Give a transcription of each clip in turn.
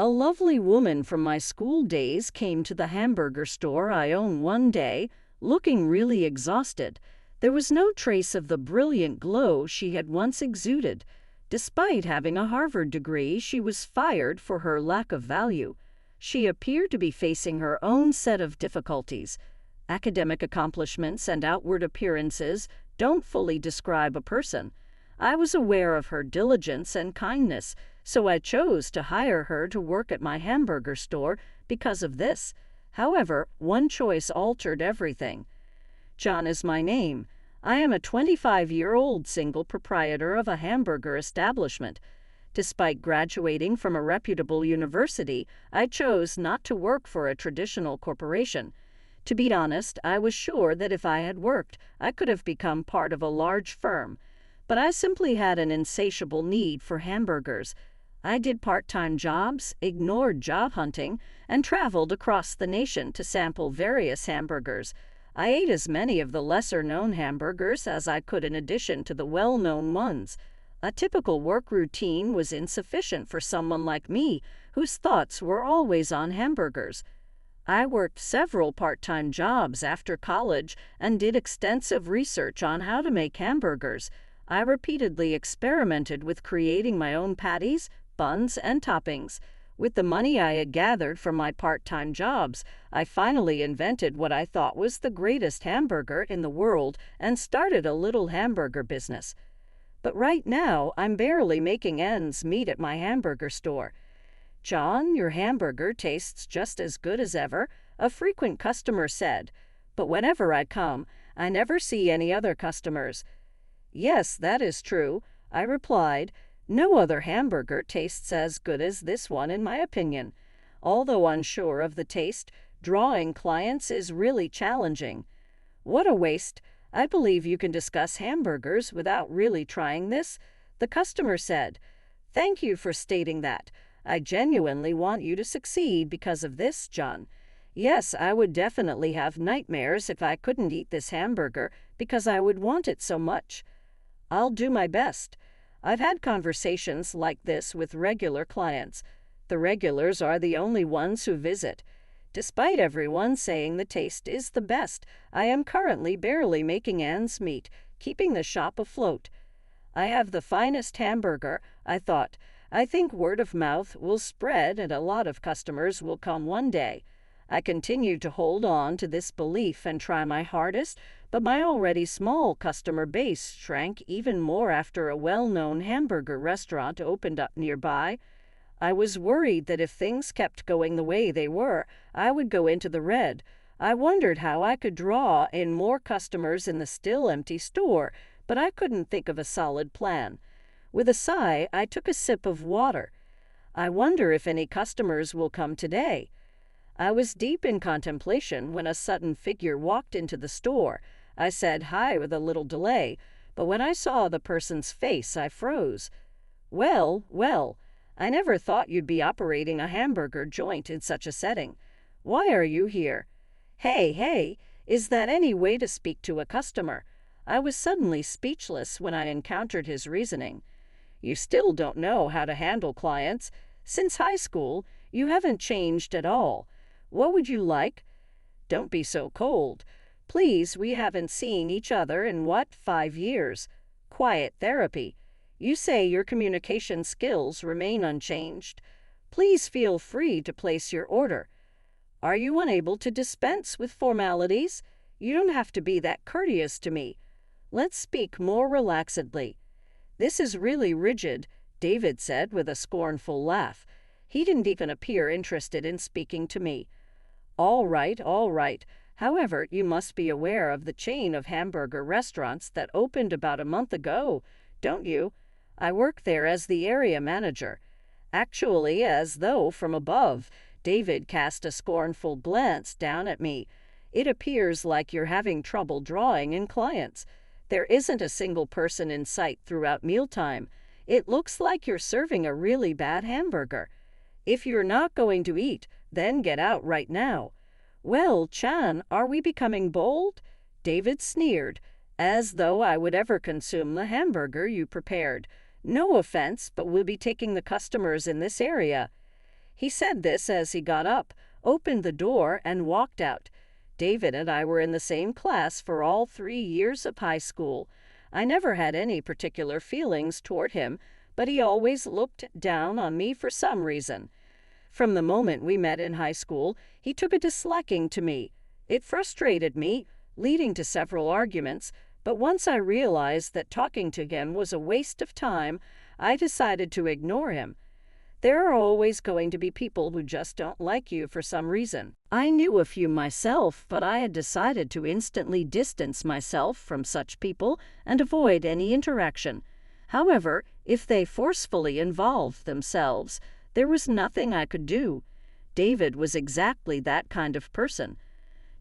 A lovely woman from my school days came to the hamburger store I own one day, looking really exhausted. There was no trace of the brilliant glow she had once exuded. Despite having a Harvard degree, she was fired for her lack of value. She appeared to be facing her own set of difficulties. Academic accomplishments and outward appearances don't fully describe a person. I was aware of her diligence and kindness, so I chose to hire her to work at my hamburger store because of this. However, one choice altered everything. John is my name. I am a 25-year-old single proprietor of a hamburger establishment. Despite graduating from a reputable university, I chose not to work for a traditional corporation. To be honest, I was sure that if I had worked, I could have become part of a large firm. But I simply had an insatiable need for hamburgers. I did part-time jobs, ignored job hunting, and traveled across the nation to sample various hamburgers. I ate as many of the lesser-known hamburgers as I could in addition to the well-known ones. A typical work routine was insufficient for someone like me, whose thoughts were always on hamburgers. I worked several part-time jobs after college and did extensive research on how to make hamburgers. I repeatedly experimented with creating my own patties, buns, and toppings. With the money I had gathered from my part-time jobs, I finally invented what I thought was the greatest hamburger in the world and started a little hamburger business. But right now, I'm barely making ends meet at my hamburger store. "John, your hamburger tastes just as good as ever," a frequent customer said. But whenever I come, I never see any other customers. "Yes, that is true," I replied. "No other hamburger tastes as good as this one in my opinion." Although unsure of the taste, drawing clients is really challenging. "What a waste. I believe you can discuss hamburgers without really trying this," the customer said. "Thank you for stating that. I genuinely want you to succeed because of this, John. Yes, I would definitely have nightmares if I couldn't eat this hamburger because I would want it so much. I'll do my best." I've had conversations like this with regular clients. The regulars are the only ones who visit. Despite everyone saying the taste is the best, I am currently barely making ends meet, keeping the shop afloat. I have the finest hamburger, I thought. I think word of mouth will spread and a lot of customers will come one day. I continued to hold on to this belief and try my hardest, but my already small customer base shrank even more after a well-known hamburger restaurant opened up nearby. I was worried that if things kept going the way they were, I would go into the red. I wondered how I could draw in more customers in the still empty store, but I couldn't think of a solid plan. With a sigh, I took a sip of water. I wonder if any customers will come today. I was deep in contemplation when a sudden figure walked into the store. I said hi with a little delay, but when I saw the person's face, I froze. Well, I never thought you'd be operating a hamburger joint in such a setting. Why are you here?" Hey, is that any way to speak to a customer?" I was suddenly speechless when I encountered his reasoning. "You still don't know how to handle clients. Since high school, you haven't changed at all. What would you like?" "Don't be so cold. Please, we haven't seen each other in 5 years? Quiet therapy. You say your communication skills remain unchanged. Please feel free to place your order. Are you unable to dispense with formalities? You don't have to be that courteous to me. Let's speak more relaxedly." "This is really rigid," David said with a scornful laugh. He didn't even appear interested in speaking to me. All right. However, you must be aware of the chain of hamburger restaurants that opened about a month ago, don't you? I work there as the area manager." Actually, as though from above, David cast a scornful glance down at me. "It appears like you're having trouble drawing in clients. There isn't a single person in sight throughout mealtime. It looks like you're serving a really bad hamburger. If you're not going to eat, then get out right now." "Well, Chan, are we becoming bold?" David sneered. "As though I would ever consume the hamburger you prepared. No offense, but we'll be taking the customers in this area." He said this as he got up, opened the door, and walked out. David and I were in the same class for all 3 years of high school. I never had any particular feelings toward him, but he always looked down on me for some reason. From the moment we met in high school, he took a disliking to me. It frustrated me, leading to several arguments, but once I realized that talking to him was a waste of time, I decided to ignore him. There are always going to be people who just don't like you for some reason. I knew a few myself, but I had decided to instantly distance myself from such people and avoid any interaction. However, if they forcefully involved themselves, there was nothing I could do. David was exactly that kind of person.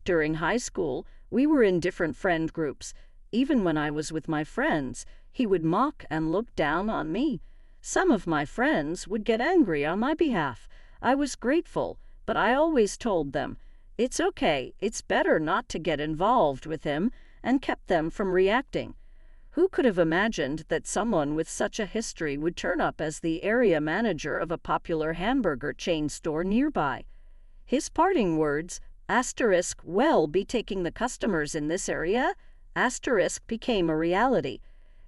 During high school, we were in different friend groups. Even when I was with my friends, he would mock and look down on me. Some of my friends would get angry on my behalf. I was grateful, but I always told them, "It's okay, it's better not to get involved with him," and kept them from reacting. Who could have imagined that someone with such a history would turn up as the area manager of a popular hamburger chain store nearby? His parting words, "Well, be taking the customers in this area," became a reality.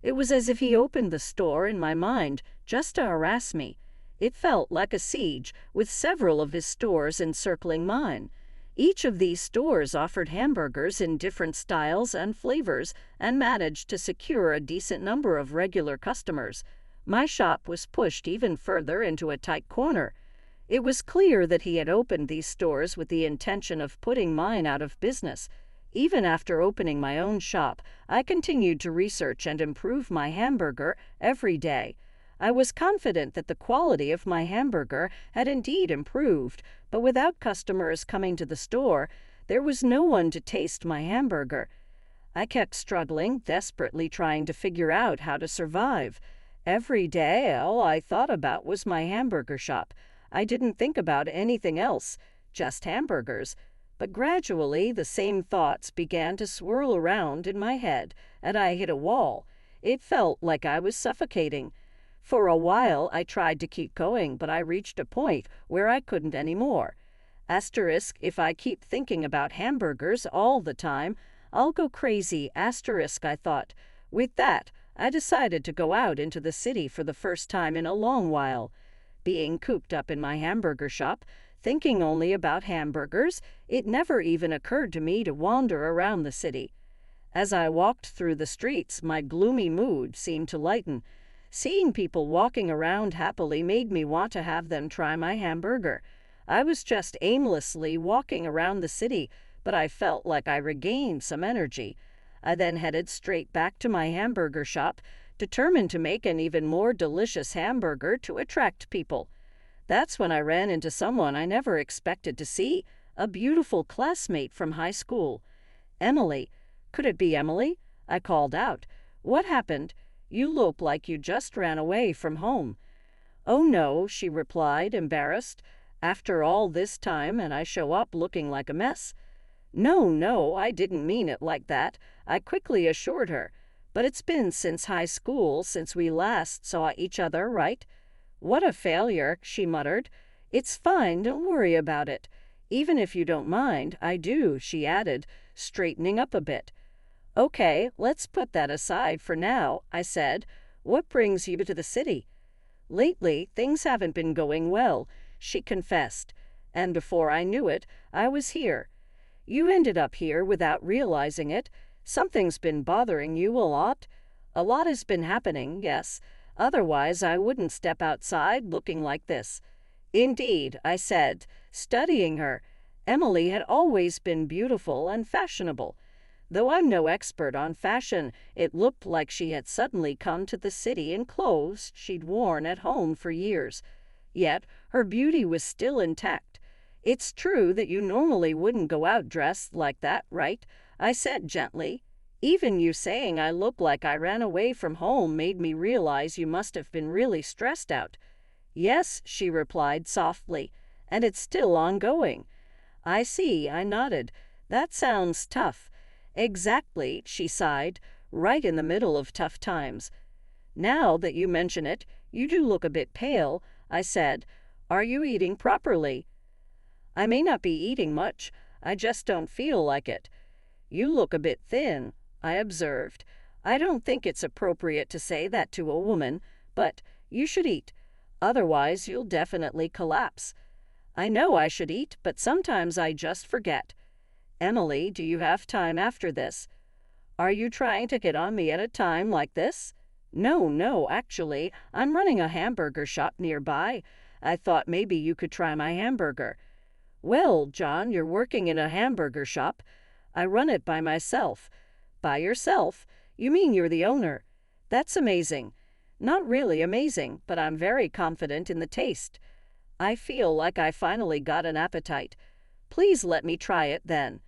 It was as if he opened the store in my mind just to harass me. It felt like a siege, with several of his stores encircling mine. Each of these stores offered hamburgers in different styles and flavors and managed to secure a decent number of regular customers. My shop was pushed even further into a tight corner. It was clear that he had opened these stores with the intention of putting mine out of business. Even after opening my own shop, I continued to research and improve my hamburger every day. I was confident that the quality of my hamburger had indeed improved, but without customers coming to the store, there was no one to taste my hamburger. I kept struggling, desperately trying to figure out how to survive. Every day, all I thought about was my hamburger shop. I didn't think about anything else, just hamburgers. But gradually, the same thoughts began to swirl around in my head, and I hit a wall. It felt like I was suffocating. For a while, I tried to keep going, but I reached a point where I couldn't anymore. If I keep thinking about hamburgers all the time, I'll go crazy, I thought. With that, I decided to go out into the city for the first time in a long while. Being cooped up in my hamburger shop, thinking only about hamburgers, it never even occurred to me to wander around the city. As I walked through the streets, my gloomy mood seemed to lighten. Seeing people walking around happily made me want to have them try my hamburger. I was just aimlessly walking around the city, but I felt like I regained some energy. I then headed straight back to my hamburger shop, determined to make an even more delicious hamburger to attract people. That's when I ran into someone I never expected to see, a beautiful classmate from high school. "Emily. Could it be Emily?" I called out. "What happened? You look like you just ran away from home." "Oh no," she replied, embarrassed. "After all this time and I show up looking like a mess." No, I didn't mean it like that," I quickly assured her. "But it's been since high school since we last saw each other, right?" "What a failure," she muttered. "It's fine, don't worry about it. Even if you don't mind, I do," she added, straightening up a bit. "Okay, let's put that aside for now," I said. "What brings you to the city?" "Lately, things haven't been going well," she confessed. "And before I knew it, I was here." "You ended up here without realizing it. Something's been bothering you a lot?" "A lot has been happening, yes. Otherwise, I wouldn't step outside looking like this." "Indeed," I said, studying her. Emily had always been beautiful and fashionable. Though I'm no expert on fashion, it looked like she had suddenly come to the city in clothes she'd worn at home for years. Yet her beauty was still intact. "It's true that you normally wouldn't go out dressed like that, right?" I said gently. "Even you saying I look like I ran away from home made me realize you must have been really stressed out." "Yes," she replied softly, "and it's still ongoing." "I see," I nodded. "That sounds tough." "Exactly," she sighed, "right in the middle of tough times." "Now that you mention it, you do look a bit pale," I said. Are you eating properly? I may not be eating much. I just don't feel like it. You look a bit thin, I observed. I don't think it's appropriate to say that to a woman, but you should eat. Otherwise, you'll definitely collapse. I know I should eat, but sometimes I just forget. Emily, do you have time after this? Are you trying to get on me at a time like this? No, actually, I'm running a hamburger shop nearby. I thought maybe you could try my hamburger. Well, John, you're working in a hamburger shop. I run it by myself. By yourself? You mean you're the owner? That's amazing. Not really amazing, but I'm very confident in the taste. I feel like I finally got an appetite. Please let me try it then.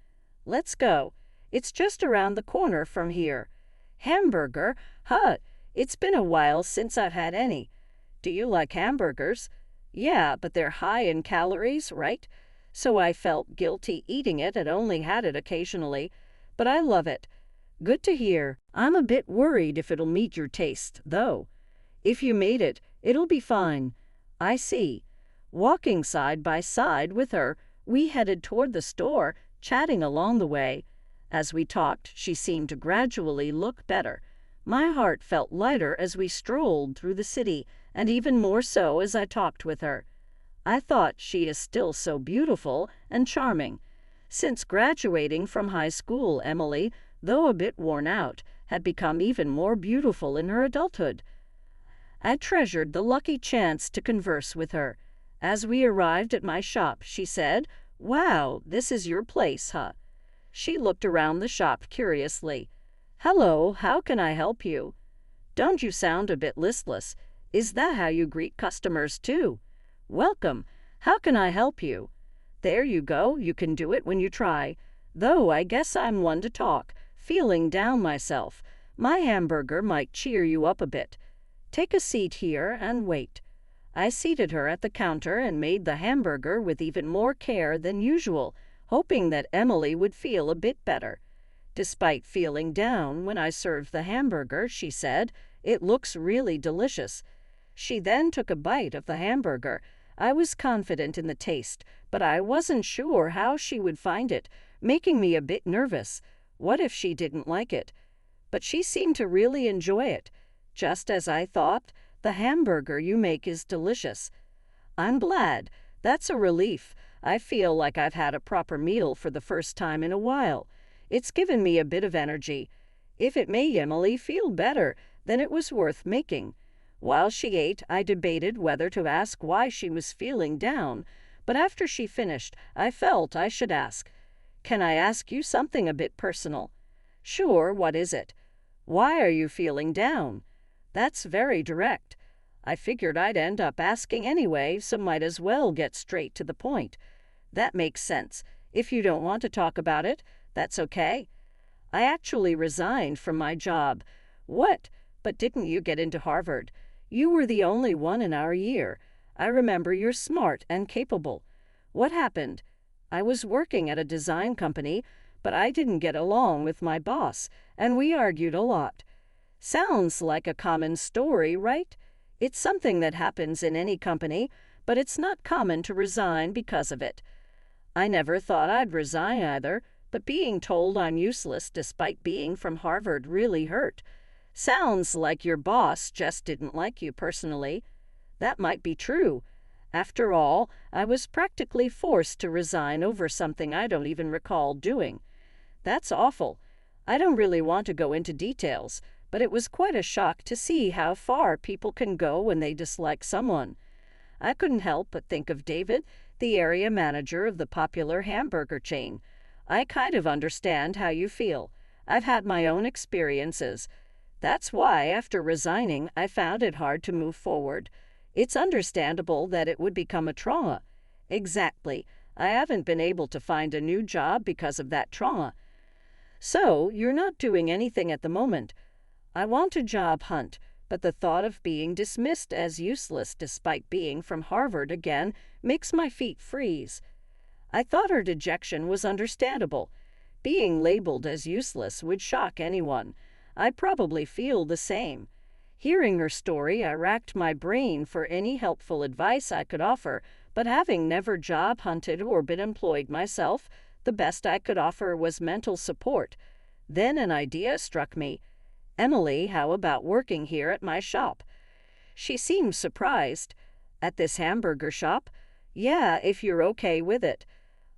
Let's go. It's just around the corner from here. Hamburger? Huh, it's been a while since I've had any. Do you like hamburgers? Yeah, but they're high in calories, right? So I felt guilty eating it and only had it occasionally. But I love it. Good to hear. I'm a bit worried if it'll meet your taste, though. If you made it, it'll be fine. I see. Walking side by side with her, we headed toward the store, chatting along the way. As we talked, she seemed to gradually look better. My heart felt lighter as we strolled through the city, and even more so as I talked with her. I thought she is still so beautiful and charming. Since graduating from high school, Emily, though a bit worn out, had become even more beautiful in her adulthood. I treasured the lucky chance to converse with her. As we arrived at my shop, she said, "Wow, this is your place, huh?" She looked around the shop curiously. "Hello, how can I help you?" "Don't you sound a bit listless? Is that how you greet customers too?" "Welcome. How can I help you?" "There you go. You can do it when you try. Though I guess I'm one to talk, feeling down myself. My hamburger might cheer you up a bit. Take a seat here and wait." I seated her at the counter and made the hamburger with even more care than usual, hoping that Emily would feel a bit better. Despite feeling down when I served the hamburger, she said, "It looks really delicious." She then took a bite of the hamburger. I was confident in the taste, but I wasn't sure how she would find it, making me a bit nervous. What if she didn't like it? But she seemed to really enjoy it. Just as I thought, the hamburger you make is delicious. I'm glad. That's a relief. I feel like I've had a proper meal for the first time in a while. It's given me a bit of energy. If it made Emily feel better, then it was worth making. While she ate, I debated whether to ask why she was feeling down, but after she finished, I felt I should ask. "Can I ask you something a bit personal?" "Sure, what is it?" "Why are you feeling down?" That's very direct. I figured I'd end up asking anyway, so might as well get straight to the point. That makes sense. If you don't want to talk about it, that's okay. I actually resigned from my job. What? But didn't you get into Harvard? You were the only one in our year. I remember you're smart and capable. What happened? I was working at a design company, but I didn't get along with my boss, and we argued a lot. Sounds like a common story, right? It's something that happens in any company, but it's not common to resign because of it. I never thought I'd resign either, but being told I'm useless despite being from Harvard really hurt. Sounds like your boss just didn't like you personally. That might be true. After all, I was practically forced to resign over something I don't even recall doing. That's awful. I don't really want to go into details, but it was quite a shock to see how far people can go when they dislike someone. I couldn't help but think of David, the area manager of the popular hamburger chain. I kind of understand how you feel. I've had my own experiences. That's why, after resigning, I found it hard to move forward. It's understandable that it would become a trauma. Exactly. I haven't been able to find a new job because of that trauma. So, you're not doing anything at the moment. I want to job hunt, but the thought of being dismissed as useless despite being from Harvard again makes my feet freeze. I thought her dejection was understandable. Being labeled as useless would shock anyone. I'd probably feel the same. Hearing her story, I racked my brain for any helpful advice I could offer, but having never job hunted or been employed myself, the best I could offer was mental support. Then an idea struck me. Emily, how about working here at my shop? She seemed surprised. At this hamburger shop? Yeah, if you're okay with it.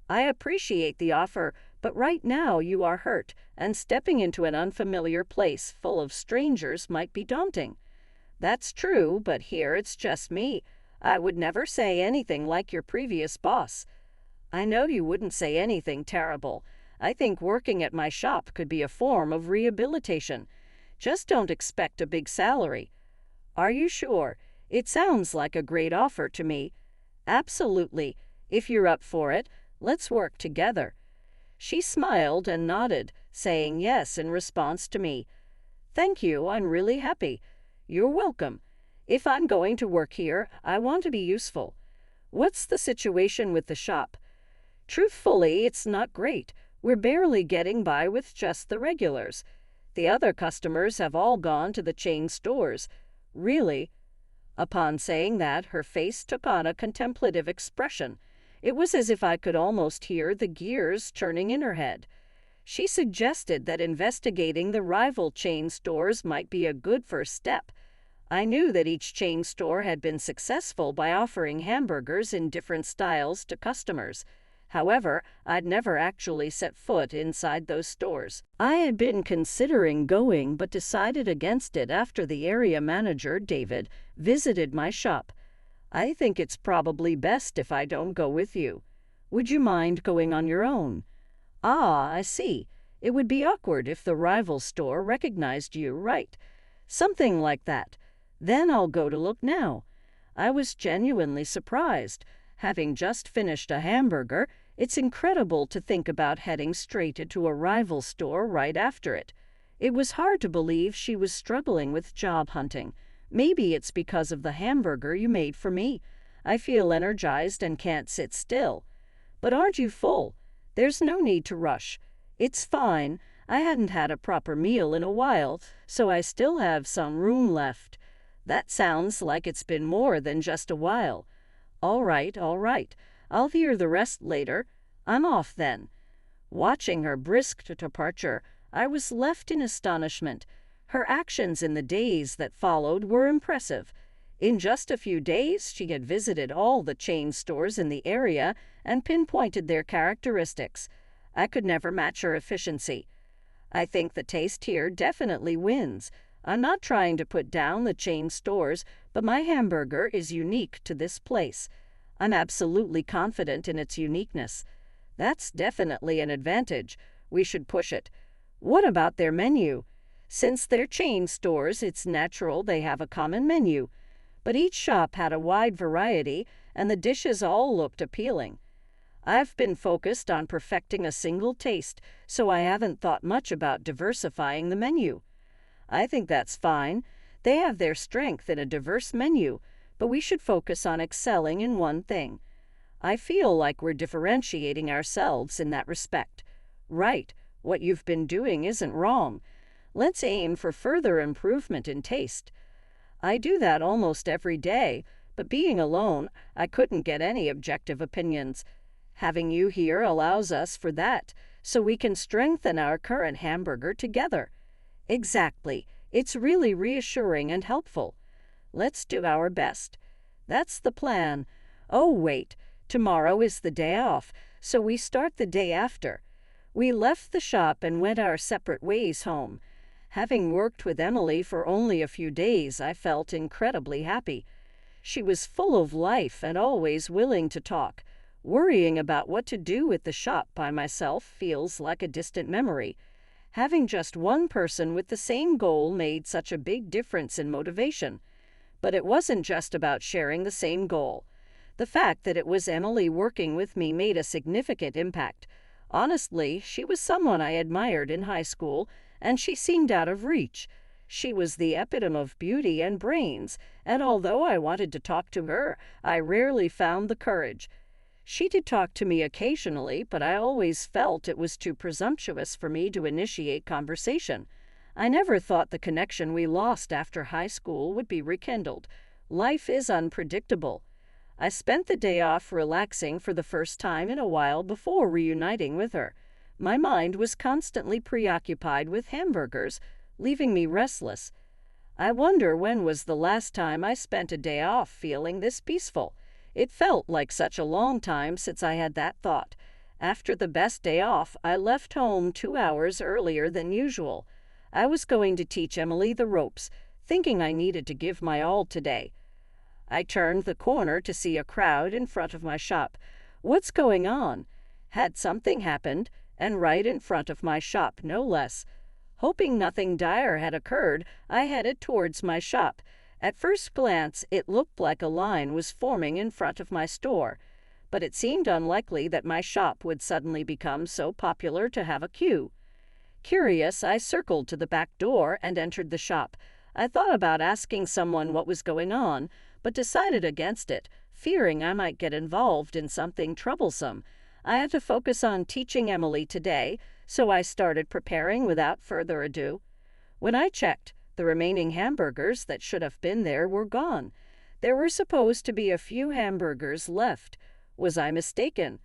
I appreciate the offer, but right now you are hurt, and stepping into an unfamiliar place full of strangers might be daunting. That's true, but here it's just me. I would never say anything like your previous boss. I know you wouldn't say anything terrible. I think working at my shop could be a form of rehabilitation. Just don't expect a big salary. Are you sure? It sounds like a great offer to me. Absolutely. If you're up for it, let's work together. She smiled and nodded, saying yes in response to me. Thank you, I'm really happy. You're welcome. If I'm going to work here, I want to be useful. What's the situation with the shop? Truthfully, it's not great. We're barely getting by with just the regulars. The other customers have all gone to the chain stores. Really? Upon saying that, her face took on a contemplative expression. It was as if I could almost hear the gears turning in her head. She suggested that investigating the rival chain stores might be a good first step. I knew that each chain store had been successful by offering hamburgers in different styles to customers. However, I'd never actually set foot inside those stores. I had been considering going but decided against it after the area manager, David, visited my shop. I think it's probably best if I don't go with you. Would you mind going on your own? Ah, I see. It would be awkward if the rival store recognized you, right? Something like that. Then I'll go to look now. I was genuinely surprised. Having just finished a hamburger, it's incredible to think about heading straight into a rival store right after it. It was hard to believe she was struggling with job hunting. Maybe it's because of the hamburger you made for me. I feel energized and can't sit still. But aren't you full? There's no need to rush. It's fine. I hadn't had a proper meal in a while, so I still have some room left. That sounds like it's been more than just a while. All right. I'll hear the rest later. I'm off then. Watching her brisk departure, I was left in astonishment. Her actions in the days that followed were impressive. In just a few days, she had visited all the chain stores in the area and pinpointed their characteristics. I could never match her efficiency. I think the taste here definitely wins. I'm not trying to put down the chain stores, but my hamburger is unique to this place. I'm absolutely confident in its uniqueness. That's definitely an advantage. We should push it. What about their menu? Since they're chain stores, it's natural they have a common menu. But each shop had a wide variety, and the dishes all looked appealing. I've been focused on perfecting a single taste, so I haven't thought much about diversifying the menu. I think that's fine. They have their strength in a diverse menu, but we should focus on excelling in one thing. I feel like we're differentiating ourselves in that respect. Right, what you've been doing isn't wrong. Let's aim for further improvement in taste. I do that almost every day, but being alone, I couldn't get any objective opinions. Having you here allows us for that, so we can strengthen our current hamburger together. Exactly. It's really reassuring and helpful. Let's do our best. That's the plan. Oh, wait. Tomorrow is the day off, so we start the day after. We left the shop and went our separate ways home. Having worked with Emily for only a few days, I felt incredibly happy. She was full of life and always willing to talk. Worrying about what to do with the shop by myself feels like a distant memory. Having just one person with the same goal made such a big difference in motivation. But it wasn't just about sharing the same goal. The fact that it was Emily working with me made a significant impact. Honestly, she was someone I admired in high school, and she seemed out of reach. She was the epitome of beauty and brains, and although I wanted to talk to her, I rarely found the courage. She did talk to me occasionally, but I always felt it was too presumptuous for me to initiate conversation. I never thought the connection we lost after high school would be rekindled. Life is unpredictable. I spent the day off relaxing for the first time in a while before reuniting with her. My mind was constantly preoccupied with hamburgers, leaving me restless. I wonder when was the last time I spent a day off feeling this peaceful. It felt like such a long time since I had that thought. After the best day off, I left home 2 hours earlier than usual. I was going to teach Emily the ropes, thinking I needed to give my all today. I turned the corner to see a crowd in front of my shop. What's going on? Had something happened, and right in front of my shop, no less. Hoping nothing dire had occurred, I headed towards my shop. At first glance, it looked like a line was forming in front of my store, but it seemed unlikely that my shop would suddenly become so popular to have a queue. Curious, I circled to the back door and entered the shop. I thought about asking someone what was going on, but decided against it, fearing I might get involved in something troublesome. I had to focus on teaching Emily today, so I started preparing without further ado. When I checked, the remaining hamburgers that should have been there were gone. There were supposed to be a few hamburgers left. Was I mistaken?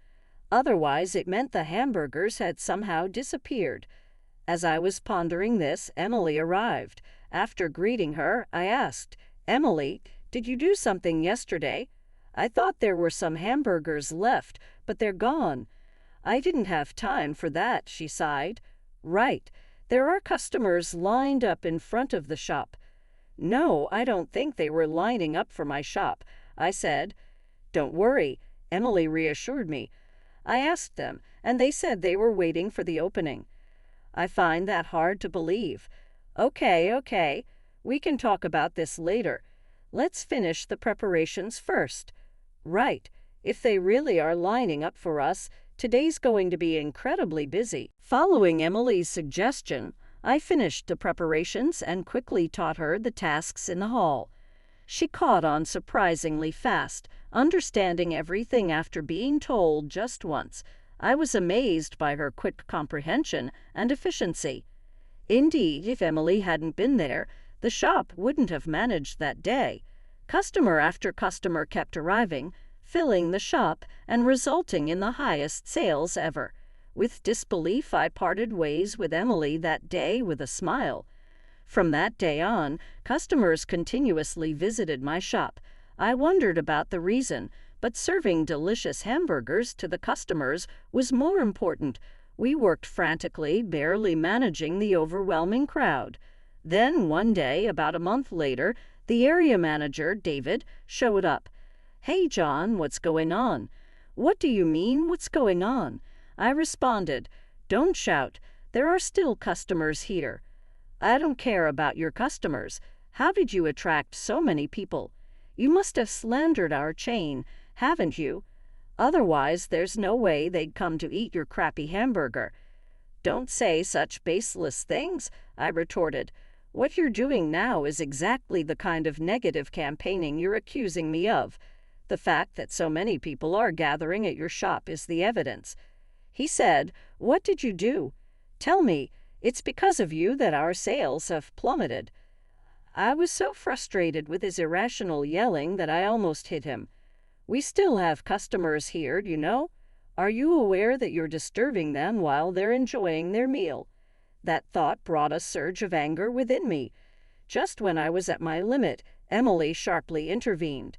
Otherwise, it meant the hamburgers had somehow disappeared. As I was pondering this, Emily arrived. After greeting her, I asked, "Emily, did you do something yesterday? I thought there were some hamburgers left, but they're gone." "I didn't have time for that," she sighed. "Right. There are customers lined up in front of the shop." "No, I don't think they were lining up for my shop," I said. "Don't worry," Emily reassured me. "I asked them, and they said they were waiting for the opening." I find that hard to believe. Okay. We can talk about this later. Let's finish the preparations first." "Right. If they really are lining up for us, today's going to be incredibly busy." Following Emily's suggestion, I finished the preparations and quickly taught her the tasks in the hall. She caught on surprisingly fast, understanding everything after being told just once. I was amazed by her quick comprehension and efficiency. Indeed, if Emily hadn't been there, the shop wouldn't have managed that day. Customer after customer kept arriving, filling the shop and resulting in the highest sales ever. With disbelief, I parted ways with Emily that day with a smile. From that day on, customers continuously visited my shop. I wondered about the reason, but serving delicious hamburgers to the customers was more important. We worked frantically, barely managing the overwhelming crowd. Then, one day, about a month later, the area manager, David, showed up. "Hey, John, what's going on?" "What do you mean, what's going on?" I responded. "Don't shout. There are still customers here." "I don't care about your customers. How did you attract so many people? You must have slandered our chain, haven't you? Otherwise, there's no way they'd come to eat your crappy hamburger." "Don't say such baseless things," I retorted. "What you're doing now is exactly the kind of negative campaigning you're accusing me of. The fact that so many people are gathering at your shop is the evidence." He said, "What did you do? Tell me. It's because of you that our sales have plummeted." I was so frustrated with his irrational yelling that I almost hit him. "We still have customers here, you know. Are you aware that you're disturbing them while they're enjoying their meal?" That thought brought a surge of anger within me. Just when I was at my limit, Emily sharply intervened.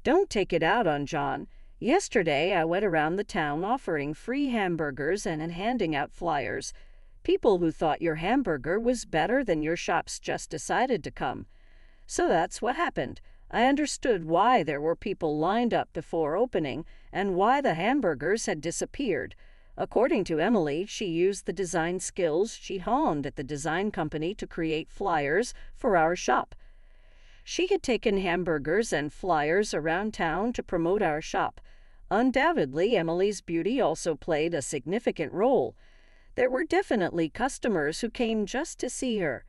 "Don't take it out on John. Yesterday I went around the town offering free hamburgers and handing out flyers. People who thought your hamburger was better than your shop's just decided to come. So that's what happened. I understood why there were people lined up before opening and why the hamburgers had disappeared. According to Emily, she used the design skills she honed at the design company to create flyers for our shop. She had taken hamburgers and flyers around town to promote our shop. Undoubtedly, Emily's beauty also played a significant role. There were definitely customers who came just to see her.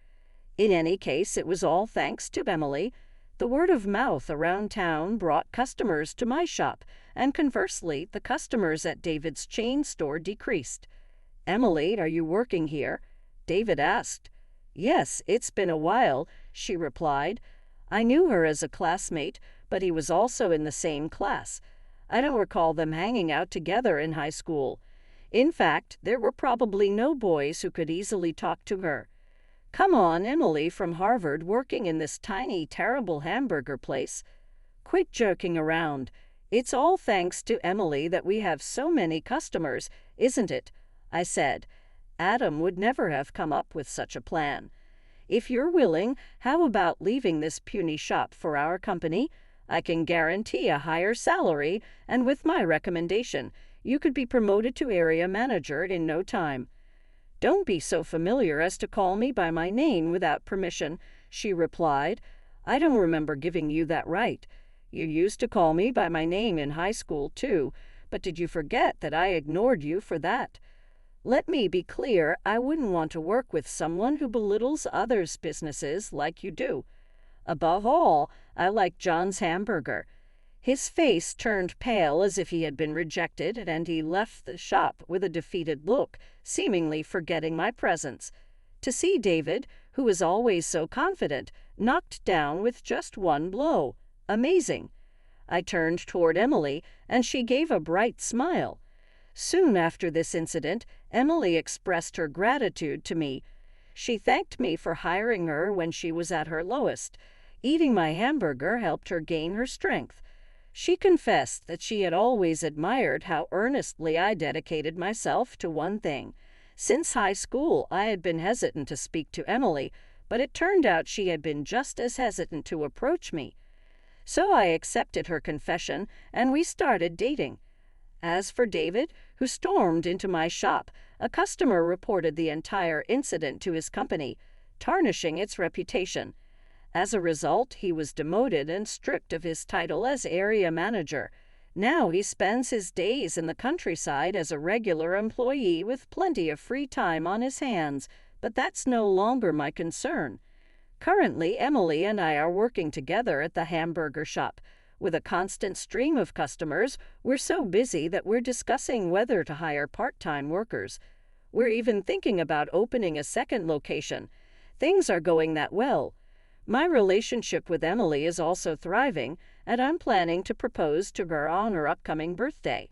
In any case, it was all thanks to Emily. The word of mouth around town brought customers to my shop, and conversely, the customers at David's chain store decreased. "Emily, are you working here?" David asked. "Yes, it's been a while," she replied. "I knew her as a classmate, but he was also in the same class. I don't recall them hanging out together in high school. In fact, there were probably no boys who could easily talk to her. Come on, Emily from Harvard working in this tiny, terrible hamburger place. Quit joking around. It's all thanks to Emily that we have so many customers, isn't it?" I said. Adam would never have come up with such a plan. "If you're willing, how about leaving this puny shop for our company? I can guarantee a higher salary, and with my recommendation, you could be promoted to area manager in no time." "Don't be so familiar as to call me by my name without permission," she replied. "I don't remember giving you that right. You used to call me by my name in high school, too, but did you forget that I ignored you for that? Let me be clear, I wouldn't want to work with someone who belittles others' businesses like you do. Above all, I like John's hamburger." His face turned pale as if he had been rejected, and he left the shop with a defeated look, seemingly forgetting my presence. To see David, who was always so confident, knocked down with just one blow. Amazing. I turned toward Emily, and she gave a bright smile. Soon after this incident, Emily expressed her gratitude to me. She thanked me for hiring her when she was at her lowest. Eating my hamburger helped her gain her strength. She confessed that she had always admired how earnestly I dedicated myself to one thing. Since high school, I had been hesitant to speak to Emily, but it turned out she had been just as hesitant to approach me. So I accepted her confession, and we started dating. As for David, who stormed into my shop, a customer reported the entire incident to his company, tarnishing its reputation. As a result, he was demoted and stripped of his title as area manager. Now he spends his days in the countryside as a regular employee with plenty of free time on his hands, but that's no longer my concern. Currently, Emily and I are working together at the hamburger shop. With a constant stream of customers, we're so busy that we're discussing whether to hire part-time workers. We're even thinking about opening a second location. Things are going that well. My relationship with Emily is also thriving, and I'm planning to propose to her on her upcoming birthday.